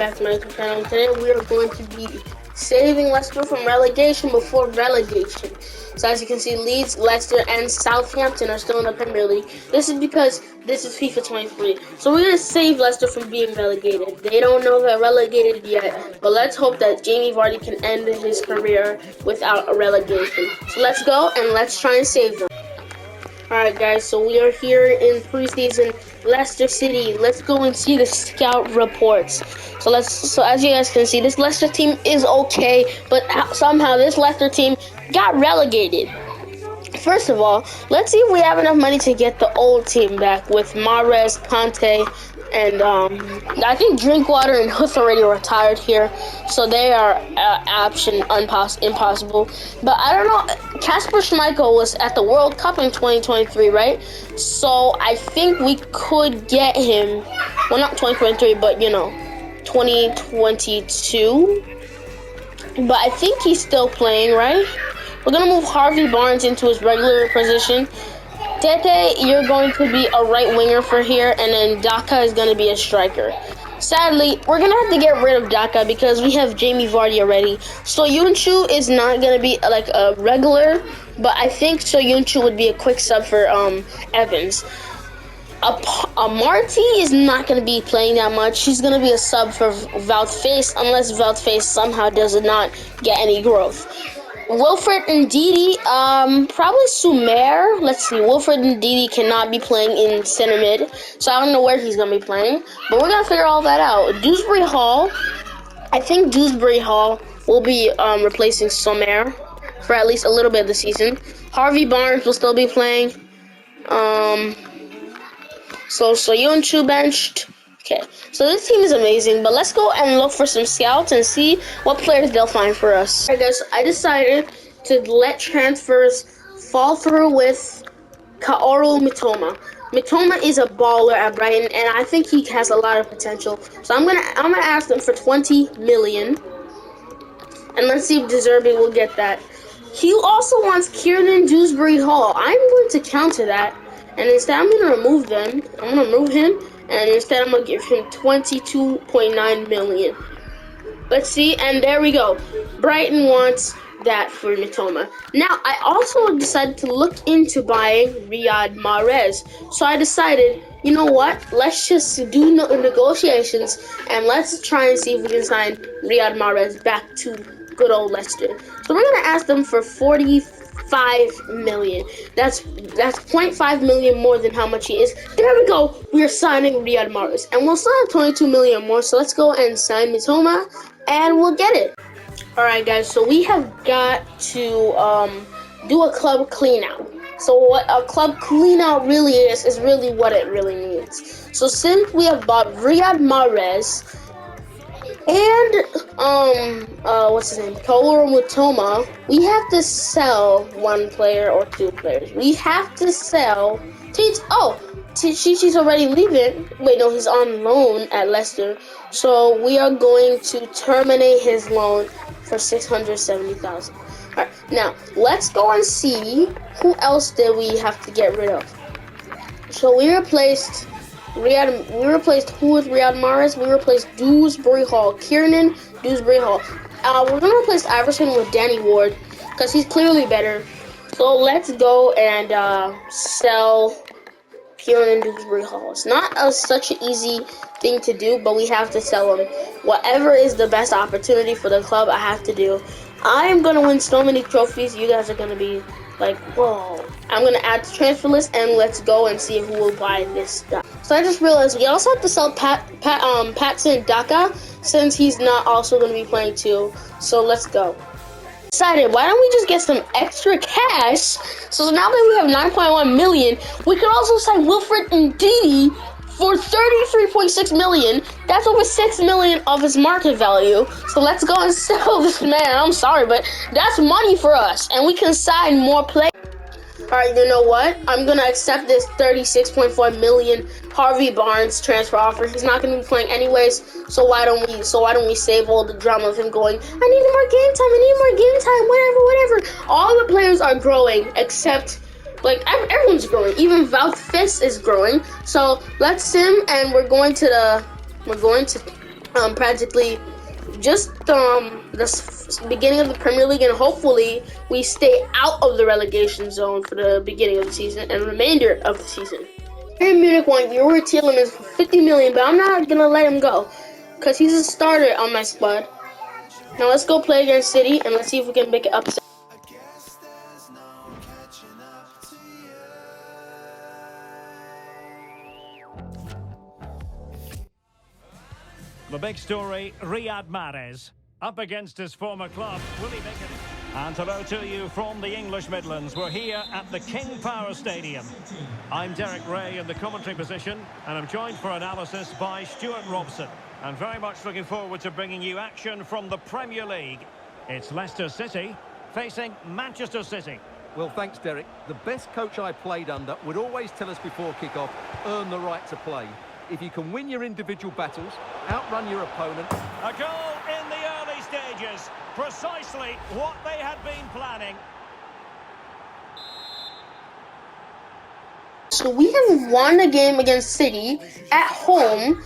Back to my YouTube channel. Today we are going to be saving Leicester from relegation before relegation. So as you can see, Leeds, Leicester, and Southampton are still in the Premier League. This is because this is FIFA 23. So we're going to save Leicester from being relegated. They don't know they're relegated yet, but let's hope that Jamie Vardy can end his career without a relegation. So let's go and let's try and save them. Alright guys, so we are here in preseason Leicester City. Let's go and see the scout reports. So as you guys can see, this Leicester team is okay, but somehow this Leicester team got relegated. First of all, let's see if we have enough money to get the old team back with Mahrez, Conte, and I think Drinkwater and Huth already retired here, so they are impossible. But I don't know, Kasper Schmeichel was at the World Cup in 2023, right? So I think we could get him, well, not 2023, but 2022. But I think he's still playing, right? We're gonna move Harvey Barnes into his regular position. Tete, you're going to be a right winger for here, and then Daka is going to be a striker. Sadly, we're going to have to get rid of Daka because we have Jamie Vardy already. So Yunchu is not going to be like a regular, but I think So Yunchu would be a quick sub for Evans. Marty is not going to be playing that much. He's going to be a sub for Wout-Face unless Wout-Face somehow does not get any growth. Wilfred Ndidi, probably Sumer. Let's see, Wilfred Ndidi cannot be playing in center mid, so I don't know where he's going to be playing, but we're going to figure all that out. Dewsbury Hall, I think Dewsbury Hall will be replacing Sumer for at least a little bit of the season. Harvey Barnes will still be playing. So Yunchu benched. Okay, so this team is amazing, but let's go and look for some scouts and see what players they'll find for us. Alright guys, I decided to let transfers fall through with Kaoru Mitoma. Mitoma is a baller at Brighton, and I think he has a lot of potential. So I'm gonna ask them for 20 million, and let's see if De Zerbi will get that. He also wants Kieran Dewsbury Hall. I'm going to counter that, and instead I'm gonna remove them. I'm gonna remove him. And instead, I'm going to give him 22.9 million. Let's see. And there we go. Brighton wants that for Mitoma. Now, I also decided to look into buying Riyad Mahrez. So I decided, you know what? Let's just do negotiations. And let's try and see if we can sign Riyad Mahrez back to good old Leicester. So we're going to ask them for 45 million. That's 0.5 million more than how much he is. There we go. We are signing Riyad Mahrez, and we'll still have 22 million more. So let's go and sign Mitoma, and we'll get it. All right, guys. So we have got to do a club clean out. So what a club clean out really is really what it really means. So since we have bought Riyad Mahrez and what's his name, Kaoru Mitoma, we have to sell one player or two players. We have to sell Chichi's already leaving. Wait, no, he's on loan at Leicester. So we are going to terminate his loan for 670,000. All right, now let's go and see who else did we have to get rid of. So we replaced who with Riyad Mahrez? We replaced Dewsbury Hall, Kieran Dewsbury Hall. We're gonna replace Iverson with Danny Ward because he's clearly better. So let's go and sell Kieran Dewsbury Hall. It's not such an easy thing to do, but we have to sell him. Whatever is the best opportunity for the club, I have to do. I am gonna win so many trophies. You guys are gonna be like, whoa. I'm gonna add to transfer list, and let's go and see who will buy this stuff. So I just realized we also have to sell Patson Daka since he's not also gonna be playing too. So let's go. Decided, why don't we just get some extra cash? So now that we have 9.1 million, we could also sign Wilfred Ndidi for 33.6 million. That's over 6 million of his market value. So let's go and sell this man. I'm sorry, but that's money for us, and we can sign more players. Alright, you know what? I'm gonna accept this 36.4 million Harvey Barnes transfer offer. He's not gonna be playing anyways, so why don't we save all the drama of him going, I need more game time, whatever. All the players are growing except like everyone's growing. Even Wout-Face is growing. So let's sim, and we're going to practically just the beginning of the Premier League, and hopefully we stay out of the relegation zone for the beginning of the season and remainder of the season. Bayern Munich want Yuri Tielemans for 50 million, but I'm not gonna let him go because he's a starter on my squad. Now let's go play against City and let's see if we can make it upset. The big story, Riyad Mahrez, up against his former club. Will he make it? And hello to you from the English Midlands. We're here at the King Power Stadium. I'm Derek Ray in the commentary position, and I'm joined for analysis by Stuart Robson. And very much looking forward to bringing you action from the Premier League. It's Leicester City facing Manchester City. Well, thanks, Derek. The best coach I played under would always tell us before kick-off, earn the right to play. If you can win your individual battles, outrun your opponent. A goal in the early stages. Precisely what they had been planning. So we have won a game against City at home,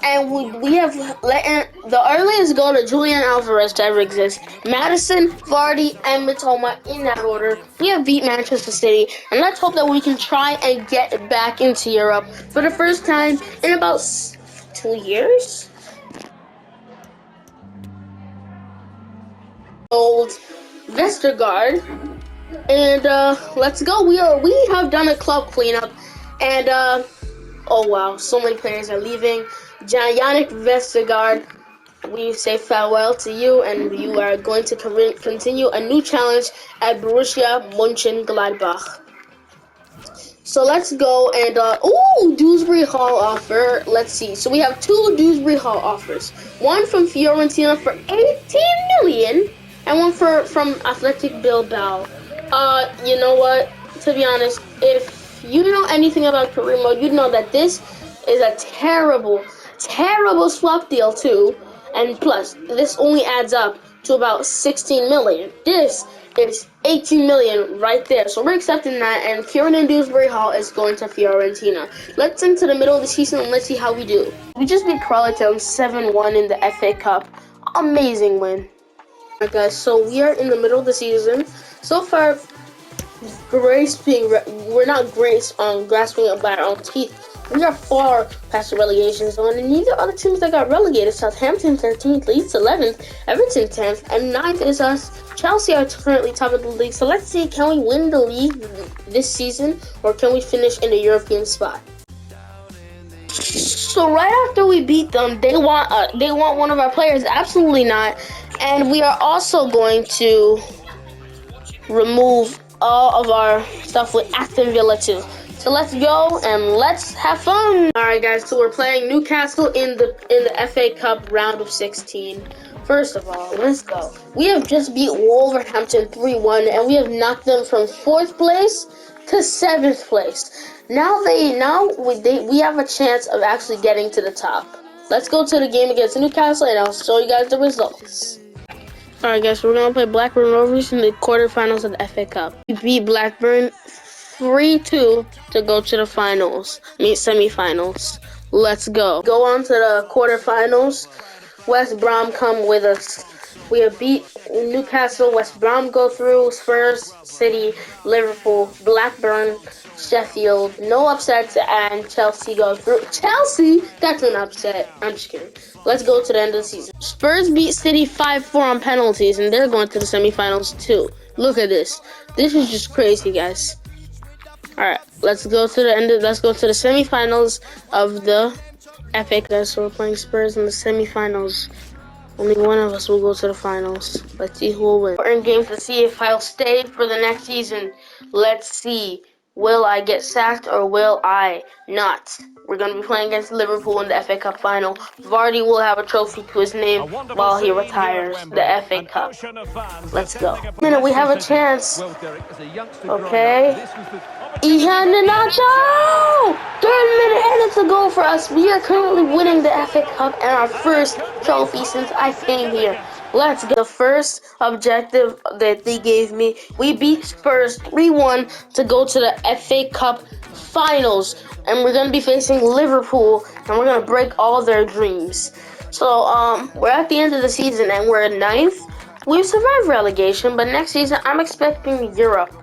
and we have let the earliest goal to Julian Alvarez to ever exist. Madison, Vardy, and Mitoma in that order. We have beat Manchester City, and let's hope that we can try and get back into Europe for the first time in about 2 years. Old Vestergaard. And let's go. We have done a club cleanup, and oh wow, so many players are leaving. Yannick Vestergaard, we say farewell to you, and you are going to continue a new challenge at Borussia Mönchengladbach. So let's go and Dewsbury Hall offer. Let's see. So we have 2 Dewsbury Hall offers. One from Fiorentina for 18 million, and one from Athletic Bilbao. You know what? To be honest, if you know anything about career mode, you'd know that this is a terrible, terrible swap deal too. And plus, this only adds up to about 16 million. This is 18 million right there. So we're accepting that, and Kieran and Dewsbury Hall is going to Fiorentina. Let's into the middle of the season and let's see how we do. We just beat Crowleytown 7-1 in the FA Cup. Amazing win. Alright guys, so we are in the middle of the season. So far, we're not grasping it by our own teeth. We are far past the relegation zone, and neither are the teams that got relegated. Southampton 13th, Leeds 11th, Everton 10th, and 9th is us. Chelsea are currently top of the league. So let's see, can we win the league this season, or can we finish in the European spot? So right after we beat them, they want one of our players. Absolutely not. And we are also going to remove all of our stuff with Aston Villa too. So let's go and let's have fun. Alright guys, so we're playing Newcastle in the FA Cup round of 16. First of all, let's go. We have just beat Wolverhampton 3-1, and we have knocked them from 4th place to 7th place. Now we have a chance of actually getting to the top. Let's go to the game against Newcastle and I'll show you guys the results. Alright guys, so we're going to play Blackburn Rovers in the quarterfinals of the FA Cup. We beat Blackburn 3-2 to go to the semi-finals. Let's go. Go on to the quarterfinals. West Brom come with us. We have beat Newcastle, West Brom go through, Spurs, City, Liverpool, Blackburn, Sheffield, no upsets, and Chelsea go through. Chelsea? That's an upset. I'm just kidding. Let's go to the end of the season. Spurs beat City 5-4 on penalties, and they're going to the semifinals too. Look at this. This is just crazy, guys. Alright, let's go to the semifinals of the FA Cup. So we're playing Spurs in the semifinals. Only one of us will go to the finals. Let's see who will win. We're in games to see if I'll stay for the next season. Let's see. Will I get sacked or will I not? We're going to be playing against Liverpool in the FA Cup final. Vardy will have a trophy to his name while he retires the FA Cup. Let's go. We have a chance. Okay. Ihan Nacho! 3rd minute, and it's a goal for us. We are currently winning the FA Cup and our first trophy since I came here. Let's go. The first objective that they gave me, we beat Spurs 3-1 to go to the FA Cup finals. And we're going to be facing Liverpool, and we're going to break all their dreams. So, we're at the end of the season and we're in ninth. We've survived relegation, but next season I'm expecting Europe.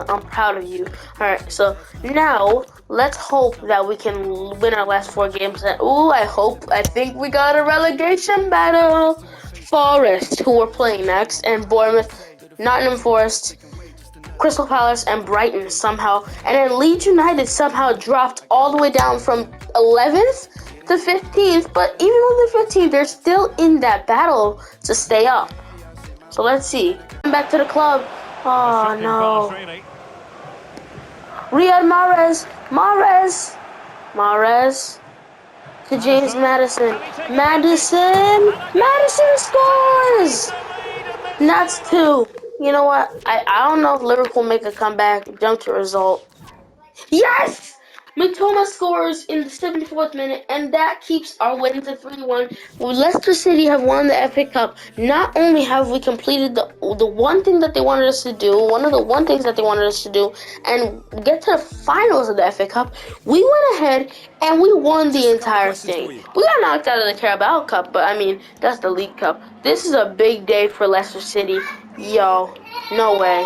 I'm proud of you. Alright, so now let's hope that we can win our last 4 games. I think we got a relegation battle. Forest, who we're playing next, and Bournemouth, Nottingham Forest, Crystal Palace, and Brighton somehow. And then Leeds United somehow dropped all the way down from 11th to 15th. But even with the 15th, they're still in that battle to stay up. So let's see. I'm back to the club. Oh no. Riyad Mahrez to James Madison. Madison scores! And that's 2. You know what? I don't know if Liverpool make a comeback, jump to result. Yes! Mitoma scores in the 74th minute, and that keeps our win to 3-1. Leicester City have won the FA Cup. Not only have we completed the one thing that they wanted us to do, one of the one things that they wanted us to do, and get to the finals of the FA Cup, we went ahead and we won the entire thing. We got knocked out of the Carabao Cup, but I mean, that's the League Cup. This is a big day for Leicester City. Yo, no way.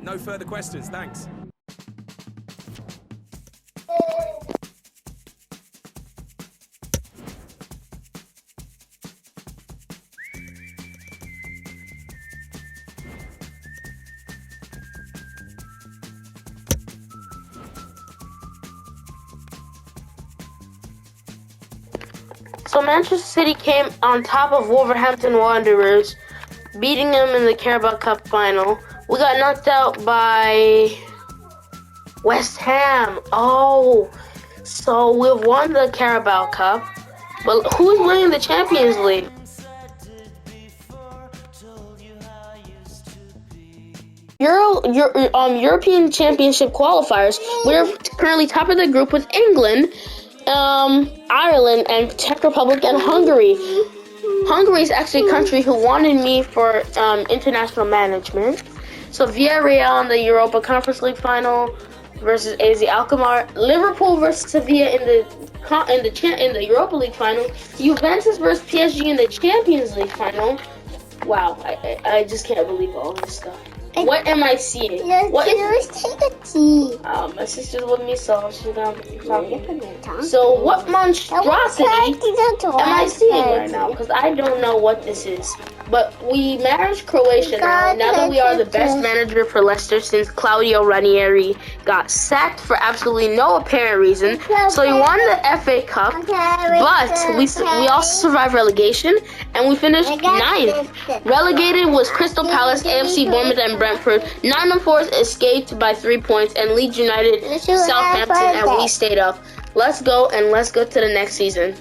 No further questions, thanks. So Manchester City came on top of Wolverhampton Wanderers, beating them in the Carabao Cup final. We got knocked out by West Ham. Oh, so we've won the Carabao Cup, but who's winning the Champions League? European Championship qualifiers. We're currently top of the group with England, Ireland, and Czech Republic, and Hungary. Hungary is actually a country who wanted me for international management. So Villarreal in the Europa Conference League final versus AZ Alkmaar. Liverpool versus Sevilla in the Europa League final. Juventus versus PSG in the Champions League final. Wow, I just can't believe all this stuff. What am I seeing? What my sister's with me, so she's gonna. So what monstrosity am I seeing right now? Because I don't know what this is. But we managed Croatia now that we are the best manager for Leicester since Claudio Ranieri got sacked for absolutely no apparent reason. So we won the FA Cup, but we also survived relegation, and we finished 9th. Relegated was Crystal Palace, AFC Bournemouth, and Brentford. Nottingham Forest escaped by 3 points, and Leeds United, Southampton, and we stayed up. Let's go to the next season.